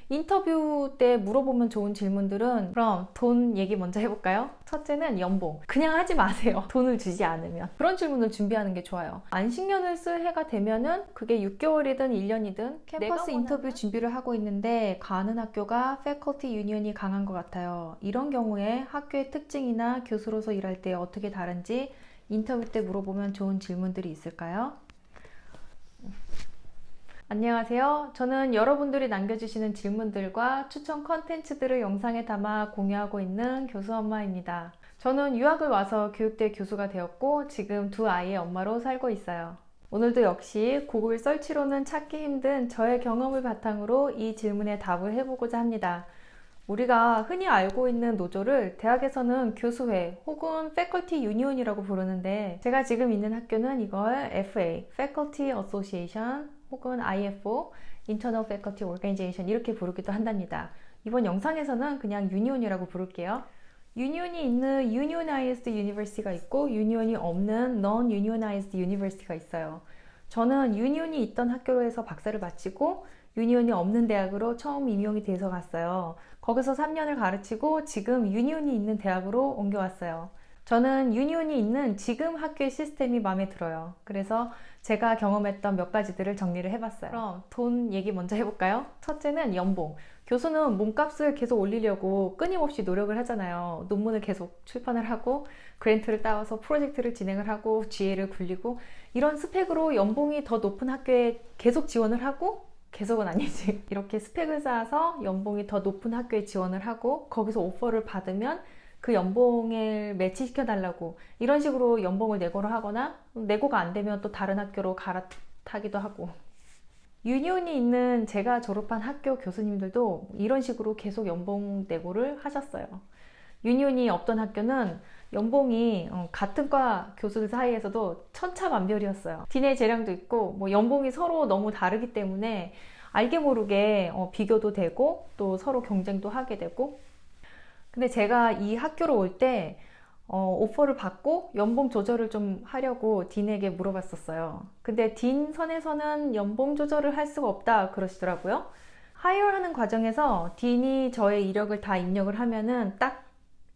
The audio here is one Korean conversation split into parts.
인터뷰 때 물어보면 좋은 질문들은 그럼 돈 얘기 먼저 해볼까요? 첫째는 연봉. 그냥 하지 마세요. 돈을 주지 않으면. 그런 질문을 준비하는 게 좋아요. 안식년을 쓸 해가 되면은 그게 6개월이든 1년이든 캠퍼스 인터뷰 준비를 하고 있는데 가는 학교가 패컬티 유니언이 강한 것 같아요. 이런 경우에 학교의 특징이나 교수로서 일할 때 어떻게 다른지 인터뷰 때 물어보면 좋은 질문들이 있을까요? 안녕하세요. 저는 여러분들이 남겨주시는 질문들과 추천 컨텐츠들을 영상에 담아 공유하고 있는 교수 엄마입니다. 저는 유학을 와서 교육대 교수가 되었고 지금 두 아이의 엄마로 살고 있어요. 오늘도 역시 구글 설치로는 찾기 힘든 저의 경험을 바탕으로 이 질문에 답을 해보고자 합니다. 우리가 흔히 알고 있는 노조를 대학에서는 교수회 혹은 Faculty Union이라고 부르는데 제가 지금 있는 학교는 이걸 FA, Faculty Association 혹은 IFO, Internal Faculty Organization 이렇게 부르기도 한답니다. 이번 영상에서는 그냥 유니온이라고 부를게요. 유니온이 있는 Unionized University가 있고 유니온이 없는 Non-Unionized University가 있어요. 저는 유니온이 있던 학교로 해서 박사를 마치고 유니온이 없는 대학으로 처음 임용이 돼서 갔어요. 거기서 3년을 가르치고 지금 유니온이 있는 대학으로 옮겨왔어요. 저는 유니온이 있는 지금 학교의 시스템이 마음에 들어요. 그래서 제가 경험했던 몇 가지들을 정리를 해봤어요. 그럼 돈 얘기 먼저 해볼까요? 첫째는 연봉. 교수는 몸값을 계속 올리려고 끊임없이 노력을 하잖아요. 논문을 계속 출판을 하고 그랜트를 따와서 프로젝트를 진행을 하고 GA를 굴리고 이런 스펙으로 연봉이 더 높은 학교에 계속 지원을 하고 계속은 아니지. 이렇게 스펙을 쌓아서 연봉이 더 높은 학교에 지원을 하고 거기서 오퍼를 받으면 그 연봉을 매치시켜 달라고 이런 식으로 연봉을 내고를 하거나 내고가 안 되면 또 다른 학교로 갈아타기도 하고 유니온이 있는 제가 졸업한 학교 교수님들도 이런 식으로 계속 연봉 내고를 하셨어요. 유니온이 없던 학교는 연봉이 같은 과 교수들 사이에서도 천차만별이었어요. 디네 재량도 있고 뭐 연봉이 서로 너무 다르기 때문에 알게 모르게 비교도 되고 또 서로 경쟁도 하게 되고 근데 제가 이 학교로 올 때 오퍼를 받고 연봉 조절을 좀 하려고 딘에게 물어봤었어요. 근데 딘 선에서는 연봉 조절을 할 수가 없다 그러시더라고요. 하이어하는 과정에서 딘이 저의 이력을 다 입력을 하면은 딱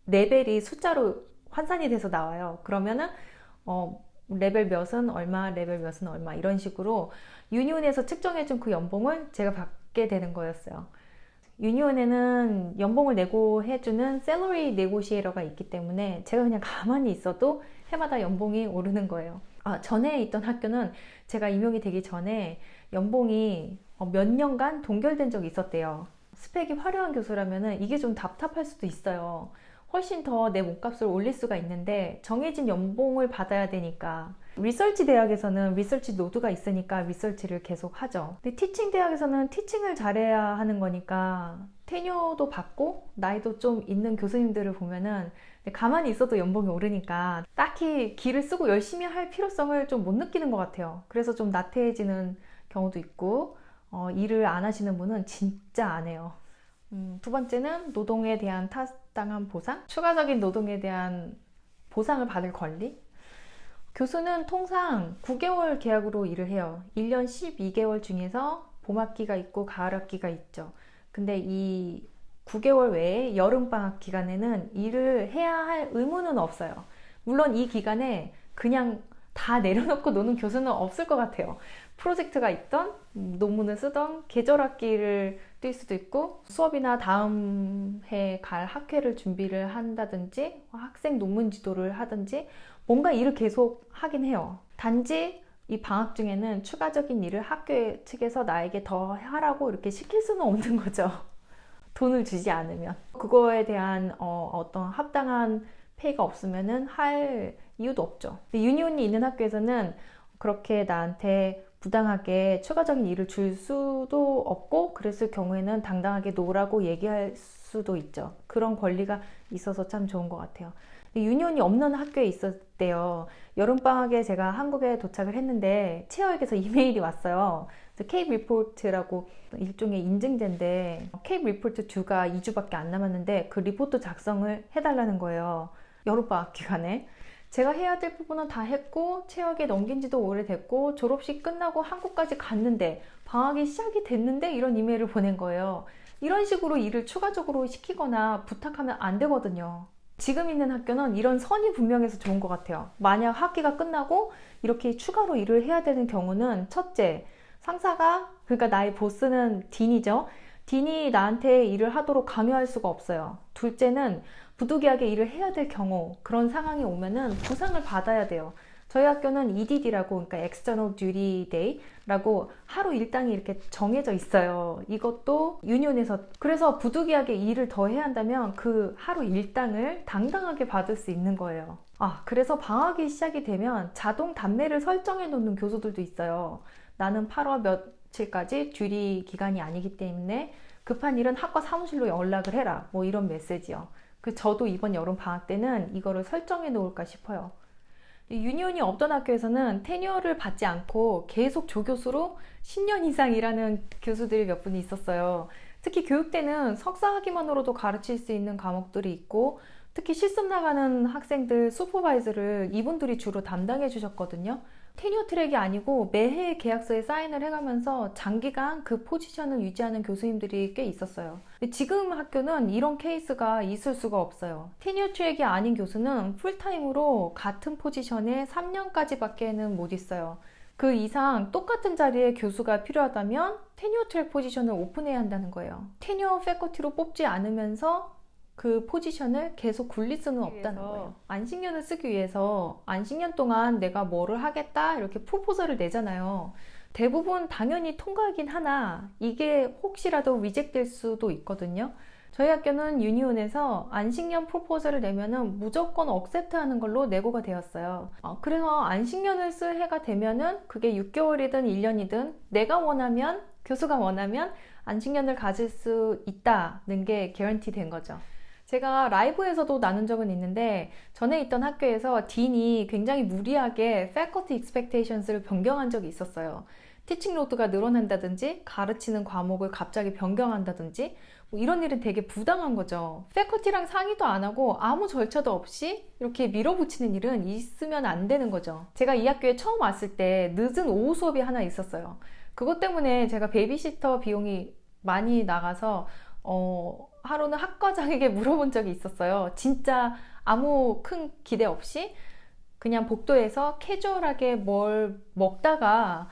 레벨이 숫자로 환산이 돼서 나와요. 그러면은 레벨 몇은 얼마, 레벨 몇은 얼마 이런 식으로 유니온에서 측정해준 그 연봉을 제가 받게 되는 거였어요. 유니온에는 연봉을 내고해주는 셀러리 네고시에이터가 있기 때문에 제가 그냥 가만히 있어도 해마다 연봉이 오르는 거예요. 전에 있던 학교는 제가 임용이 되기 전에 연봉이 몇 년간 동결된 적이 있었대요. 스펙이 화려한 교수라면 이게 좀 답답할 수도 있어요. 훨씬 더 내 몸값을 올릴 수가 있는데 정해진 연봉을 받아야 되니까 리서치 대학에서는 리서치 노드가 있으니까 리서치를 계속 하죠. 근데 티칭 대학에서는 티칭을 잘해야 하는 거니까 테뉴어도 받고 나이도 좀 있는 교수님들을 보면은 가만히 있어도 연봉이 오르니까 딱히 기를 쓰고 열심히 할 필요성을 좀 못 느끼는 것 같아요. 그래서 좀 나태해지는 경우도 있고 일을 안 하시는 분은 진짜 안 해요. 두 번째는 노동에 대한 타당한 보상, 추가적인 노동에 대한 보상을 받을 권리. 교수는 통상 9개월 계약으로 일을 해요. 1년 12개월 중에서 봄학기가 있고 가을학기가 있죠. 근데 이 9개월 외에 여름방학 기간에는 일을 해야 할 의무는 없어요. 물론 이 기간에 그냥 다 내려놓고 노는 교수는 없을 것 같아요. 프로젝트가 있던 논문을 쓰던 계절학기를 뛸 수도 있고 수업이나 다음 해 갈 학회를 준비를 한다든지 학생 논문 지도를 하든지 뭔가 일을 계속 하긴 해요. 단지 이 방학 중에는 추가적인 일을 학교 측에서 나에게 더 하라고 이렇게 시킬 수는 없는 거죠. 돈을 주지 않으면. 그거에 대한 어떤 합당한 페이가 없으면은 할 이유도 없죠. 유니온이 있는 학교에서는 그렇게 나한테 부당하게 추가적인 일을 줄 수도 없고 그랬을 경우에는 당당하게 노라고 얘기할 수도 있죠. 그런 권리가 있어서 참 좋은 것 같아요. 유니온이 없는 학교에 있었대요. 여름방학에 제가 한국에 도착을 했는데 체어에게서 이메일이 왔어요. 케이프 리포트라고 일종의 인증제인데 케이프 리포트 2가 2주밖에 안 남았는데 그 리포트 작성을 해달라는 거예요. 여름방학 기간에. 제가 해야 될 부분은 다 했고 체역에 넘긴 지도 오래됐고 졸업식 끝나고 한국까지 갔는데 방학이 시작이 됐는데 이런 이메일을 보낸 거예요. 이런 식으로 일을 추가적으로 시키거나 부탁하면 안 되거든요. 지금 있는 학교는 이런 선이 분명해서 좋은 것 같아요. 만약 학기가 끝나고 이렇게 추가로 일을 해야 되는 경우는 첫째, 상사가, 그러니까 나의 보스는 딘이죠. 딘이 나한테 일을 하도록 강요할 수가 없어요. 둘째는 부득이하게 일을 해야 될 경우, 그런 상황이 오면은 보상을 받아야 돼요. 저희 학교는 EDD라고, 그러니까 External Duty Day라고 하루 일당이 이렇게 정해져 있어요. 이것도 유니온에서, 그래서 부득이하게 일을 더 해야 한다면 그 하루 일당을 당당하게 받을 수 있는 거예요. 그래서 방학이 시작이 되면 자동 답례를 설정해 놓는 교수들도 있어요. 나는 8월 며칠까지 듀리 기간이 아니기 때문에 급한 일은 학과 사무실로 연락을 해라. 뭐 이런 메시지요. 저도 이번 여름 방학 때는 이거를 설정해 놓을까 싶어요. 유니온이 없던 학교에서는 테뉴어를 받지 않고 계속 조교수로 10년 이상 일하는 교수들이 몇 분이 있었어요. 특히 교육대는 석사 학위만으로도 가르칠 수 있는 과목들이 있고, 특히 실습 나가는 학생들 슈퍼바이저를 이분들이 주로 담당해 주셨거든요. 테뉴어 트랙이 아니고 매해 계약서에 사인을 해가면서 장기간 그 포지션을 유지하는 교수님들이 꽤 있었어요. 근데 지금 학교는 이런 케이스가 있을 수가 없어요. 테뉴어 트랙이 아닌 교수는 풀타임으로 같은 포지션에 3년까지밖에는 못 있어요. 그 이상 똑같은 자리에 교수가 필요하다면 테뉴어 트랙 포지션을 오픈해야 한다는 거예요. 테뉴어 패커티로 뽑지 않으면서 그 포지션을 계속 굴릴 수는 없다는 거예요. 안식년을 쓰기 위해서 안식년 동안 내가 뭐를 하겠다 이렇게 프로포설을 내잖아요. 대부분 당연히 통과하긴 하나 이게 혹시라도 리젝될 수도 있거든요. 저희 학교는 유니온에서 안식년 프로포설을 내면은 무조건 억셉트하는 걸로 내고가 되었어요. 그래서 안식년을 쓸 해가 되면은 그게 6개월이든 1년이든 내가 원하면, 교수가 원하면 안식년을 가질 수 있다는 게 개런티 된 거죠. 제가 라이브에서도 나눈 적은 있는데, 전에 있던 학교에서 딘이 굉장히 무리하게 faculty expectations를 변경한 적이 있었어요. 티칭 로드가 늘어난다든지 가르치는 과목을 갑자기 변경한다든지 뭐 이런 일은 되게 부당한 거죠. 패커티랑 상의도 안 하고 아무 절차도 없이 이렇게 밀어붙이는 일은 있으면 안 되는 거죠. 제가 이 학교에 처음 왔을 때 늦은 오후 수업이 하나 있었어요. 그것 때문에 제가 베이비시터 비용이 많이 나가서 하루는 학과장에게 물어본 적이 있었어요. 진짜 아무 큰 기대 없이 그냥 복도에서 캐주얼하게 뭘 먹다가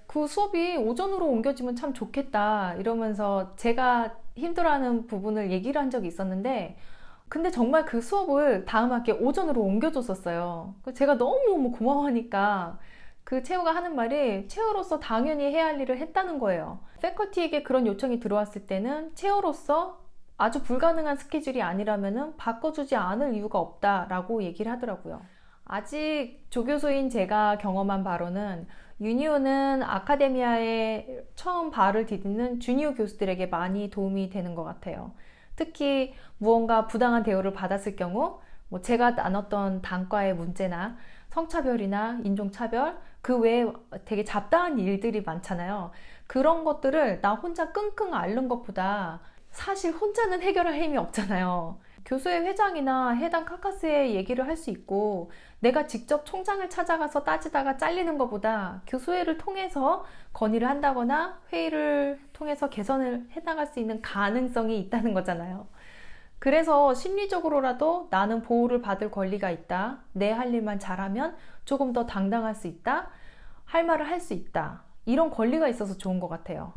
그 수업이 오전으로 옮겨지면 참 좋겠다 이러면서 제가 힘들어하는 부분을 얘기를 한 적이 있었는데, 근데 정말 그 수업을 다음 학기에 오전으로 옮겨줬었어요. 제가 너무너무 고마워하니까 그 체호가 하는 말이 체호로서 당연히 해야 할 일을 했다는 거예요. 패커티에게 그런 요청이 들어왔을 때는 체호로서 아주 불가능한 스케줄이 아니라면 바꿔주지 않을 이유가 없다라고 얘기를 하더라고요. 아직 조교수인 제가 경험한 바로는 유니온은 아카데미아에 처음 발을 디디는 주니어 교수들에게 많이 도움이 되는 것 같아요. 특히 무언가 부당한 대우를 받았을 경우 제가 나눴던 단과의 문제나 성차별이나 인종차별, 그 외에 되게 잡다한 일들이 많잖아요. 그런 것들을 나 혼자 끙끙 앓는 것보다 사실 혼자는 해결할 힘이 없잖아요. 교수의 회장이나 해당 카카스에 얘기를 할 수 있고, 내가 직접 총장을 찾아가서 따지다가 잘리는 것보다 교수회를 통해서 건의를 한다거나 회의를 통해서 개선을 해나갈 수 있는 가능성이 있다는 거잖아요. 그래서 심리적으로라도 나는 보호를 받을 권리가 있다, 내 할 일만 잘하면 조금 더 당당할 수 있다, 할 말을 할 수 있다, 이런 권리가 있어서 좋은 것 같아요.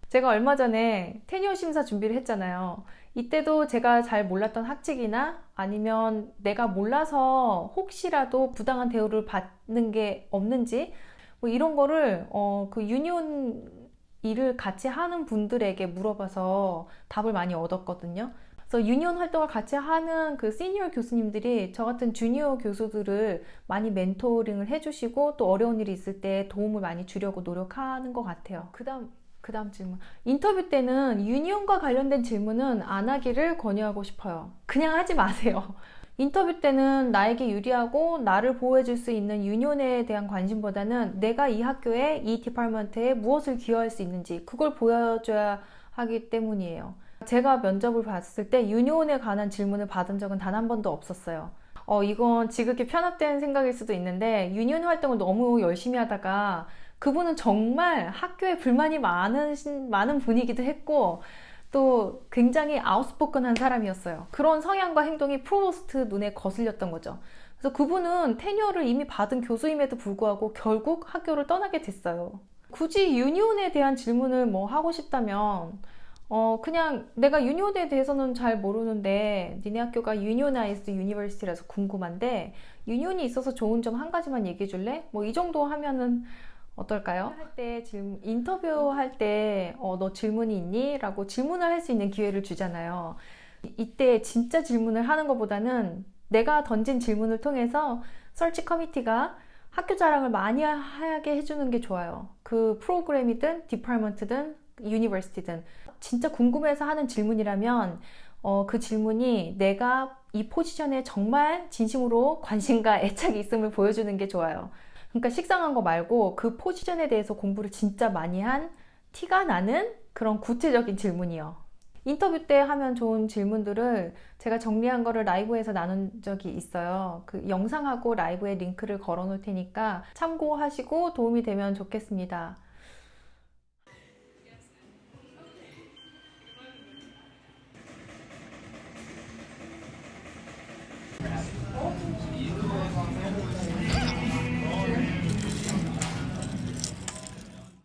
제가 얼마 전에 테뉴어 심사 준비를 했잖아요. 이때도 제가 잘 몰랐던 학칙이나 아니면 내가 몰라서 혹시라도 부당한 대우를 받는 게 없는지 뭐 이런 거를 그 유니온 일을 같이 하는 분들에게 물어봐서 답을 많이 얻었거든요. 그래서 유니온 활동을 같이 하는 그 시니어 교수님들이 저 같은 주니어 교수들을 많이 멘토링을 해주시고 또 어려운 일이 있을 때 도움을 많이 주려고 노력하는 것 같아요. 그 다음 질문. 인터뷰 때는 유니온과 관련된 질문은 안 하기를 권유하고 싶어요. 그냥 하지 마세요. 인터뷰 때는 나에게 유리하고 나를 보호해줄 수 있는 유니온에 대한 관심보다는 내가 이 학교에, 이 디파트먼트에 무엇을 기여할 수 있는지 그걸 보여줘야 하기 때문이에요. 제가 면접을 봤을 때 유니온에 관한 질문을 받은 적은 단 한 번도 없었어요. 이건 지극히 편협된 생각일 수도 있는데, 유니온 활동을 너무 열심히 하다가 그분은 정말 학교에 불만이 많은 분이기도 했고, 또 굉장히 아웃스포큰한 사람이었어요. 그런 성향과 행동이 프로보스트 눈에 거슬렸던 거죠. 그래서 그분은 테뉴어를 이미 받은 교수임에도 불구하고 결국 학교를 떠나게 됐어요. 굳이 유니온에 대한 질문을 뭐 하고 싶다면 그냥 내가 유니온에 대해서는 잘 모르는데 니네 학교가 유니오나이즈드 유니버시티라서 궁금한데 유니온이 있어서 좋은 점 한 가지만 얘기해 줄래? 뭐 이 정도 하면은 어떨까요? 인터뷰할 때 너 질문이 있니? 라고 질문을 할 수 있는 기회를 주잖아요. 이때 진짜 질문을 하는 것보다는 내가 던진 질문을 통해서 서치 커미티가 학교 자랑을 많이 하게 해주는 게 좋아요. 그 프로그램이든 디파트먼트든 유니버시티든 진짜 궁금해서 하는 질문이라면 그 질문이 내가 이 포지션에 정말 진심으로 관심과 애착이 있음을 보여주는 게 좋아요. 그러니까 식상한 거 말고 그 포지션에 대해서 공부를 진짜 많이 한 티가 나는 그런 구체적인 질문이요. 인터뷰 때 하면 좋은 질문들을 제가 정리한 거를 라이브에서 나눈 적이 있어요. 그 영상하고 라이브에 링크를 걸어 놓을 테니까 참고하시고 도움이 되면 좋겠습니다.